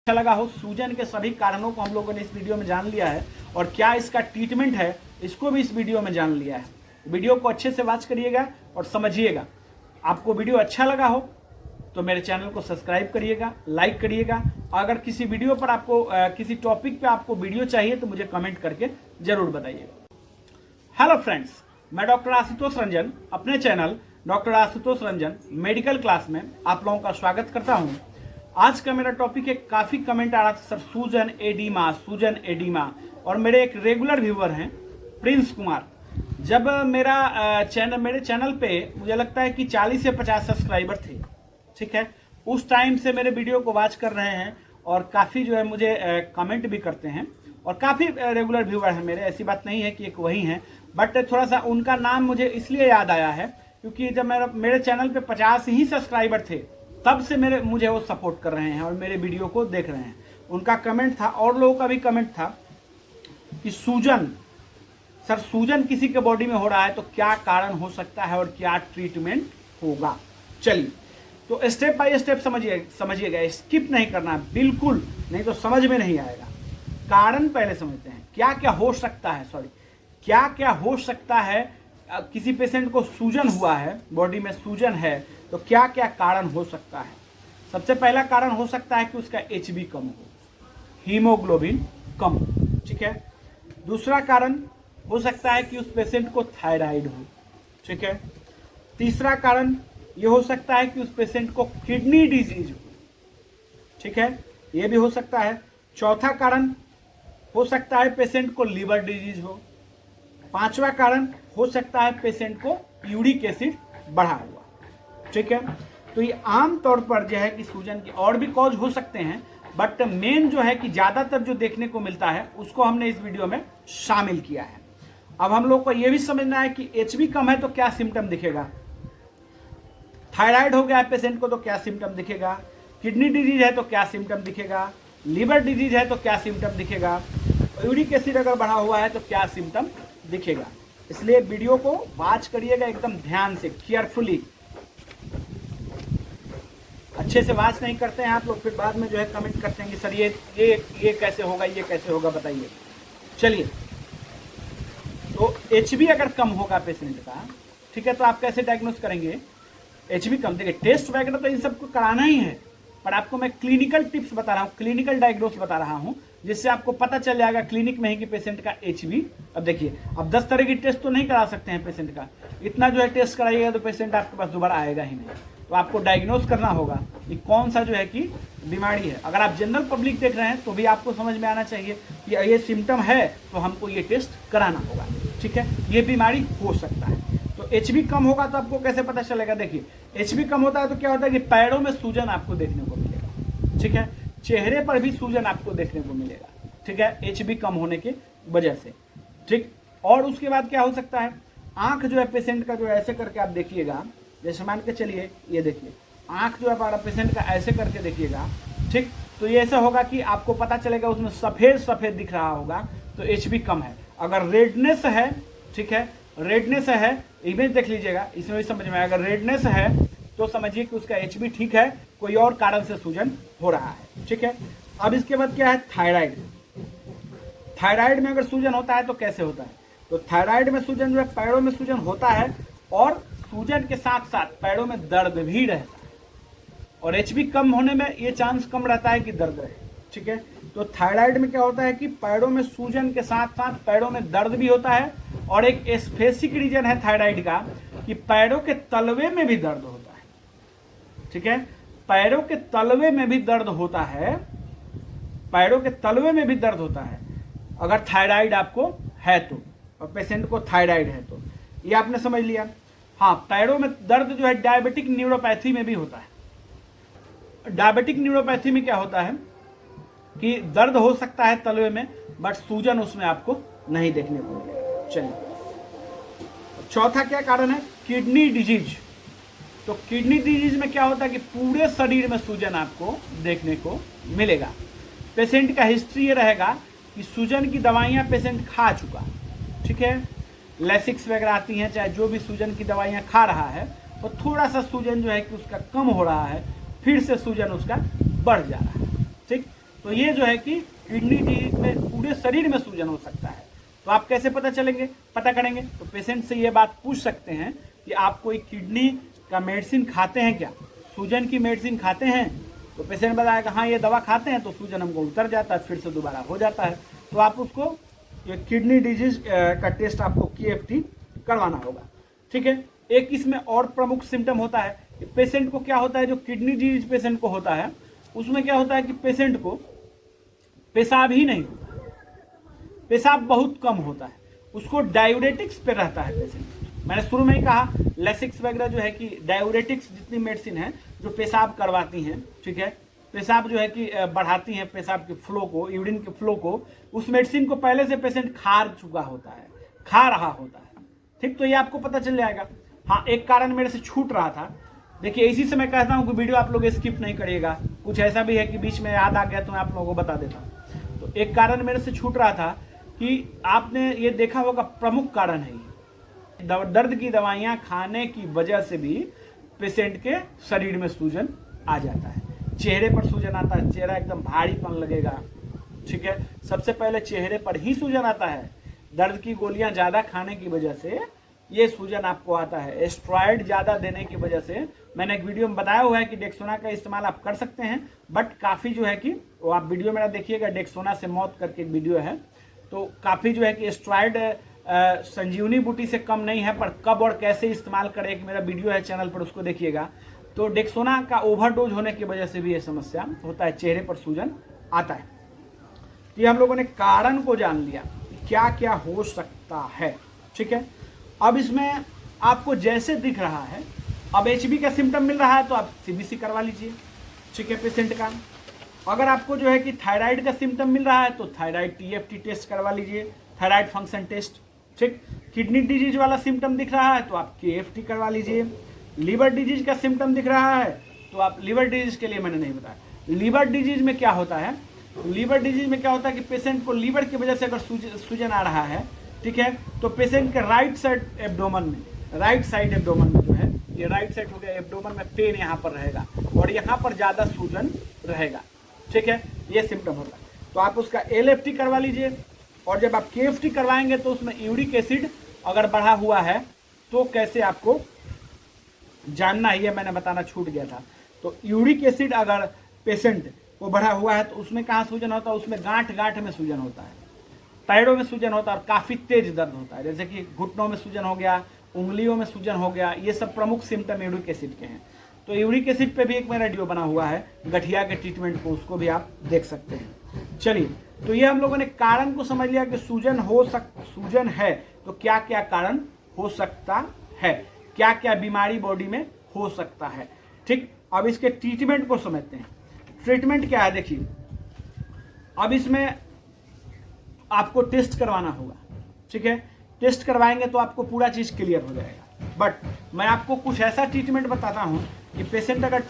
अच्छा लगा हो। सूजन के सभी कारणों को हम लोगों ने इस वीडियो में जान लिया है और क्या इसका ट्रीटमेंट है इसको भी इस वीडियो में जान लिया है। वीडियो को अच्छे से वॉच करिएगा और समझिएगा। आपको वीडियो अच्छा लगा हो तो मेरे चैनल को सब्सक्राइब करिएगा, लाइक करिएगा। अगर किसी वीडियो पर आपको किसी टॉपिक पे आपको वीडियो चाहिए तो मुझे कमेंट करके जरूर बताइएगा। हेलो फ्रेंड्स, मैं डॉक्टर आशुतोष रंजन अपने channel doctor Ashutosh Ranjan medical class में आप लोगों का स्वागत करता हूं। आज का मेरा टॉपिक है, काफी कमेंट आ रहा था सर सूजन एडिमा, और मेरे एक रेगुलर व्यूअर हैं प्रिंस कुमार। जब मेरे चैनल पे मुझे लगता है कि 40 से 50 सब्सक्राइबर थे, ठीक है। उस टाइम से मेरे वीडियो को वॉच कर रहे हैं और काफ़ी जो है मुझे कमेंट भी करते हैं और काफ़ी रेगुलर व्यूअर हैं मेरे। ऐसी बात नहीं है कि एक वही हैं, बट थोड़ा सा उनका नाम मुझे इसलिए याद आया है क्योंकि जब मेरे चैनल पे 50 ही सब्सक्राइबर थे तब से मुझे वो सपोर्ट कर रहे हैं और मेरे वीडियो को देख रहे हैं। उनका कमेंट था और लोगों का भी कमेंट था कि सूजन किसी के बॉडी में हो रहा है तो क्या कारण हो सकता है और क्या ट्रीटमेंट होगा। चलिए तो स्टेप बाय स्टेप समझिएगा, स्किप नहीं करना है बिल्कुल, नहीं तो समझ में नहीं आएगा। कारण पहले समझते हैं, क्या क्या हो सकता है। किसी पेशेंट को सूजन हुआ है, बॉडी में सूजन है तो क्या क्या कारण हो सकता है। सबसे पहला कारण हो सकता है कि उसका HB कम हो, हीमोग्लोबिन कम हो, ठीक है। दूसरा कारण हो सकता है कि उस पेशेंट को थायराइड हो, ठीक है। तीसरा कारण ये हो सकता है कि उस पेशेंट को किडनी डिजीज हो, ठीक है, ये भी हो सकता है। चौथा कारण हो सकता है पेशेंट को लीवर डिजीज हो। पांचवा कारण हो सकता है पेशेंट को यूरिक एसिड बढ़ा हुआ, ठीक है। तो ये आम तौर पर जो है कि सूजन की और भी कॉज हो सकते हैं, बट मेन जो है कि ज्यादातर जो देखने को मिलता है उसको हमने इस वीडियो में शामिल किया है। अब हम लोग को यह भी समझना है कि HB कम है तो क्या सिम्टम दिखेगा, थायराइड हो गया है पेशेंट को तो क्या सिम्टम दिखेगा, किडनी डिजीज है तो क्या सिम्टम दिखेगा, लीवर डिजीज है तो क्या सिम्टम दिखेगा, यूरिक एसिड अगर बढ़ा हुआ है तो क्या सिम्टम दिखेगा। इसलिए वीडियो को वॉच करिएगा एकदम ध्यान से, केयरफुली। अच्छे से वॉच नहीं करते हैं आप लोग, फिर बाद में जो है कमेंट करते हैं कि सर ये कैसे होगा, ये कैसे होगा, बताइए। चलिए, तो HB अगर कम होगा पेशेंट का, ठीक है, तो आप कैसे डायग्नोस करेंगे। HB कम, देखिए टेस्ट वगैरह तो इन सबको कराना ही है, पर आपको मैं क्लिनिकल टिप्स बता रहा हूँ, क्लिनिकल डायग्नोस बता रहा हूँ, जिससे आपको पता चल जाएगा क्लिनिक में ही कि पेशेंट का HB। अब देखिए, अब 10 तरह की टेस्ट तो नहीं करा सकते हैं पेशेंट का, इतना जो है टेस्ट कराइएगा तो पेशेंट आपके पास दोबारा आएगा ही नहीं। तो आपको डायग्नोस करना होगा कि कौन सा जो है कि बीमारी है। अगर आप जनरल पब्लिक देख रहे हैं तो भी आपको समझ में आना चाहिए कि ये सिम्टम है तो हमको ये टेस्ट कराना होगा, ठीक है, ये बीमारी हो सकता है। तो HB कम होगा तो आपको कैसे पता चलेगा। देखिए HB कम होता है तो क्या होता है कि पैरों में सूजन आपको देखने को मिलेगा, ठीक है, चेहरे पर भी सूजन आपको देखने को मिलेगा, ठीक है, HB कम होने की वजह से, ठीक। और उसके बाद क्या हो सकता है, आंख जो है पेशेंट का जो ऐसे करके आप देखिएगा, जैसे मान के चलिए ये देखिए, आंख जो है हमारा पेशेंट का ऐसे करके देखिएगा, ठीक, तो ये ऐसा होगा कि आपको पता चलेगा उसमें सफेद सफेद दिख रहा होगा तो HB कम है। अगर रेडनेस है, ठीक है, रेडनेस है, इमेज देख लीजिएगा, इसमें भी समझ में आएगा। अगर रेडनेस है तो समझिए कि उसका HB ठीक है, कोई और कारण से सूजन हो रहा है, ठीक है। अब इसके बाद क्या है, थायराइड। थायराइड में अगर सूजन होता है तो कैसे होता है, तो थायराइड में सूजन जो है पैरों में सूजन होता है और सूजन के साथ साथ पैरों में दर्द भी रहता है, और HB कम होने में ये चांस कम रहता है कि दर्द रहे, ठीक है। तो थायराइड में क्या होता है कि पैरों में सूजन के साथ साथ पैरों में दर्द भी होता है, और एक स्पेसिफिक रीजन है थायराइड का कि पैरों के तलवे में भी दर्द होता है, ठीक है, पैरों के तलवे में भी दर्द होता है, पैरों के तलवे में भी दर्द होता है अगर थायराइड आपको है तो, और पेशेंट को थायराइड है तो। ये आपने समझ लिया। हाँ, पैरों में दर्द जो है डायबिटिक न्यूरोपैथी में भी होता है। डायबिटिक न्यूरोपैथी में क्या होता है कि दर्द हो सकता है तलवे में, बट सूजन उसमें आपको नहीं देखने को मिलेगा। चलिए, चौथा क्या कारण है, किडनी डिजीज। तो किडनी डिजीज में क्या होता है कि पूरे शरीर में सूजन आपको देखने को मिलेगा। पेशेंट का हिस्ट्री ये रहेगा कि सूजन की दवाइयाँ पेशेंट खा चुका, ठीक है, लेसिक्स वगैरह आती हैं, चाहे जो भी सूजन की दवाइयाँ खा रहा है, तो थोड़ा सा सूजन जो है कि उसका कम हो रहा है, फिर से सूजन उसका बढ़ जा रहा है, ठीक। तो ये जो है कि किडनी डिजीज में पूरे शरीर में सूजन हो सकता है। तो आप कैसे पता करेंगे? तो पेशेंट से ये बात पूछ सकते हैं कि आप कोई किडनी का मेडिसिन खाते हैं क्या, सूजन की मेडिसिन खाते हैं? तो पेशेंट बताएगा हाँ ये दवा खाते हैं, तो सूजन हमको उतर जाता है, फिर से दोबारा हो जाता है। तो आप उसको किडनी डिजीज का टेस्ट आपको KFT करवाना होगा। ठीक है। एक इसमें और प्रमुख सिम्टम होता है कि पेशेंट को क्या होता है, जो किडनी डिजीज पेशेंट को होता है उसमें क्या होता है कि पेशेंट को पेशाब ही नहीं होता, पेशाब बहुत कम होता है, उसको डायूरेटिक्स पे रहता है पेशेंट। मैंने शुरू में ही कहा लेसिक्स वगैरह जो है कि डायूरेटिक्स जितनी मेडिसिन है जो पेशाब करवाती हैं, ठीक है, पेशाब जो है कि बढ़ाती हैं पेशाब के फ्लो को, यूरिन के फ्लो को, उस मेडिसिन को पहले से पेशेंट खा चुका होता है, खा रहा होता है। ठीक, तो ये आपको पता चल जाएगा। हाँ, एक कारण मेरे से छूट रहा था, देखिए इसी से मैं कहता हूँ कि वीडियो आप लोग स्किप नहीं करिएगा, कुछ ऐसा भी है कि बीच में याद आ गया तो मैं आप लोगों को बता देता हूँ। तो एक कारण मेरे से छूट रहा था कि आपने ये देखा होगा, प्रमुख कारण है ये, दर्द की दवाइयाँ खाने की वजह से भी पेशेंट के शरीर में सूजन आ जाता है, चेहरे पर सूजन आता है, चेहरा एकदम भारीपन लगेगा। ठीक है, सबसे पहले चेहरे पर ही सूजन आता है, दर्द की गोलियां ज्यादा खाने की वजह से ये सूजन आपको आता है, स्टेरॉइड ज्यादा देने की वजह से। मैंने एक वीडियो में बताया हुआ है कि डेक्सोना का इस्तेमाल आप कर सकते हैं, बट काफी जो है कि वो आप वीडियो मेरा देखिएगा, डेक्सोना से मौत करके एक वीडियो है, तो काफी जो है कि स्टेरॉइड संजीवनी बूटी से कम नहीं है, पर कब और कैसे इस्तेमाल करें एक मेरा वीडियो है चैनल पर, उसको देखिएगा। तो डेक्सोना का ओवरडोज होने की वजह से भी ये समस्या होता है, चेहरे पर सूजन आता है। तो ये हम लोगों ने कारण को जान लिया क्या क्या हो सकता है। ठीक है, अब इसमें आपको जैसे दिख रहा है, अब HB का सिम्टम मिल रहा है तो आप CBC करवा लीजिए। ठीक है, पेशेंट का अगर आपको जो है कि थायराइड का सिम्टम मिल रहा है तो थायराइड TFT टेस्ट करवा लीजिए, थायराइड फंक्शन टेस्ट। ठीक, किडनी डिजीज वाला सिम्टम दिख रहा है तो आप KFT करवा लीजिए। लीवर डिजीज का सिम्टम दिख रहा है तो आप, लीवर डिजीज के लिए मैंने नहीं बताया, लीवर डिजीज में क्या होता है, लीवर डिजीज में क्या होता है कि पेशेंट को लीवर की वजह से अगर सूजन आ रहा है, ठीक है, तो पेशेंट के राइट साइड एब्डोमेन में, राइट साइड एब्डोमेन में जो है, ये राइट साइड हो गया, एब्डोमेन में पेन यहाँ पर रहेगा और यहाँ पर ज्यादा सूजन रहेगा। ठीक है, ये सिम्टम होता है, तो आप उसका LFT करवा लीजिए। और जब आप KFT करवाएंगे तो उसमें यूरिक एसिड अगर बढ़ा हुआ है तो कैसे आपको जानना है, ये मैंने बताना छूट गया था। तो यूरिक एसिड अगर पेशेंट को बढ़ा हुआ है तो उसमें कहाँ सूजन होता है, उसमें गांठ गांठ में सूजन होता है, पैरों में सूजन होता है और काफी तेज दर्द होता है, जैसे कि घुटनों में सूजन हो गया, उंगलियों में सूजन हो गया, ये सब प्रमुख सिम्टम यूरिक एसिड के हैं। तो यूरिक एसिड पे भी एक मेरा वीडियो बना हुआ है गठिया के ट्रीटमेंट को, उसको भी आप देख सकते हैं। चलिए, तो ये हम लोगों ने कारण को समझ लिया कि सूजन है तो क्या क्या कारण हो सकता है, क्या क्या बीमारी बॉडी में हो सकता है। ठीक, अब इसके ट्रीटमेंट को समझते हैं। ट्रीटमेंट क्या है, देखिए अब इसमें आपको टेस्ट करवाना होगा। ठीक है, टेस्ट करवाएंगे तो आपको पूरा चीज क्लियर हो जाएगा, बट मैं आपको कुछ ऐसा ट्रीटमेंट बताता हूं कि पेशेंट अगर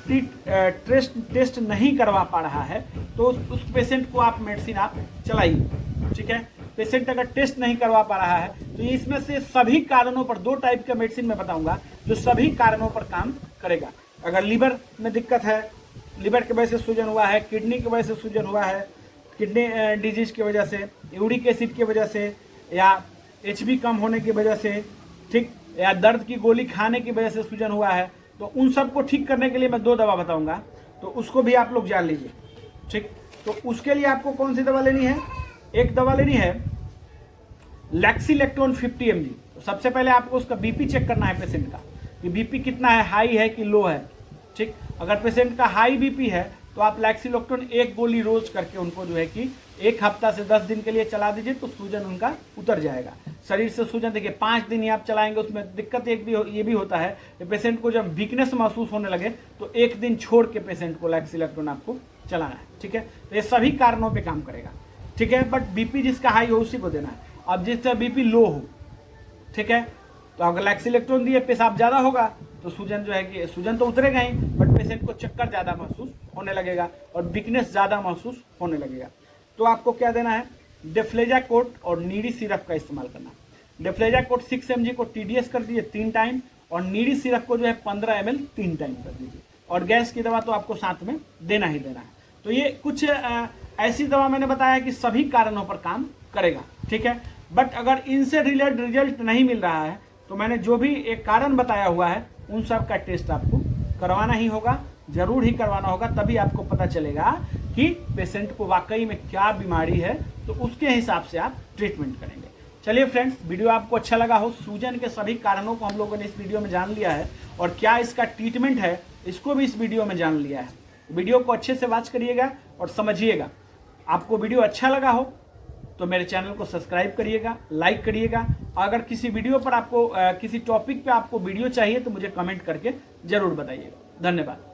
टेस्ट नहीं करवा पा रहा है तो उस पेशेंट को आप मेडिसिन आप चलाइए। ठीक है, पेशेंट अगर टेस्ट नहीं करवा पा रहा है तो इसमें से सभी कारणों पर, 2 टाइप का मेडिसिन मैं बताऊंगा जो सभी कारणों पर काम करेगा। अगर लीवर में दिक्कत है, लीवर की वजह से सूजन हुआ है, किडनी की वजह से सूजन हुआ है, किडनी डिजीज की वजह से, यूरिक एसिड की वजह से, या HB कम होने की वजह से, ठीक, या दर्द की गोली खाने की वजह से सूजन हुआ है, तो उन सब को ठीक करने के लिए मैं 2 दवा बताऊंगा, तो उसको भी आप लोग जान लीजिए। ठीक, तो उसके लिए आपको कौन सी दवा लेनी है, एक दवा लेनी है लैक्सिलेक्टोन 50 mg। तो सबसे पहले आपको उसका BP चेक करना है पेशेंट का कि BP कितना है, हाई है कि लो है। ठीक, अगर पेशेंट का हाई BP है तो आप लैक्सिलेक्टोन 1 गोली रोज करके उनको जो है कि 1 हफ्ता से 10 दिन के लिए चला दीजिए, तो सूजन उनका उतर जाएगा शरीर से। सूजन देखिए 5 दिन ही आप चलाएंगे, उसमें दिक्कत ये भी होता है कि पेशेंट को जब वीकनेस महसूस होने लगे तो 1 दिन छोड़ के पेशेंट को लैक्सिलेक्टोन आपको चलाना है। ठीक है, तो ये सभी कारणों पे काम करेगा। ठीक है, बट BP जिसका हाई हो उसी को देना है। अब जिसका BP लो हो, ठीक है, तो अगर लैक्सिलेक्टोन दिए पेशाब ज्यादा होगा तो सूजन जो है कि सूजन तो उतरेगा ही, बट पेशेंट को चक्कर ज्यादा महसूस होने लगेगा और वीकनेस ज्यादा महसूस होने लगेगा। तो आपको क्या देना है, डेफ्लेजाकोट और नीडी सिरप का इस्तेमाल करना। डेफ्लेजाकोट 6 mg को TDS कर दीजिए 3 टाइम, और नीडी सिरप को जो है 15 ml 3 टाइम कर दीजिए, और गैस की दवा तो आपको साथ में देना ही देना है। तो ये कुछ ऐसी दवा मैंने बताया कि सभी कारणों पर काम करेगा, ठीक है। बट अगर इनसे रिजल्ट नहीं मिल रहा है तो मैंने जो भी एक कारण बताया हुआ है उन सब का टेस्ट आपको करवाना ही होगा, जरूर ही करवाना होगा, तभी आपको पता चलेगा कि पेशेंट को वाकई में क्या बीमारी है, तो उसके हिसाब से आप ट्रीटमेंट करेंगे। चलिए फ्रेंड्स, वीडियो आपको अच्छा लगा हो, सूजन के सभी कारणों को हम लोगों ने इस वीडियो में जान लिया है और क्या इसका ट्रीटमेंट है इसको भी इस वीडियो में जान लिया है। वीडियो को अच्छे से वॉच करिएगा और समझिएगा। आपको वीडियो अच्छा लगा हो तो मेरे चैनल को सब्सक्राइब करिएगा, लाइक करिएगा। अगर किसी वीडियो पर आपको किसी टॉपिक पे आपको वीडियो चाहिए तो मुझे कमेंट करके जरूर बताइएगा। धन्यवाद।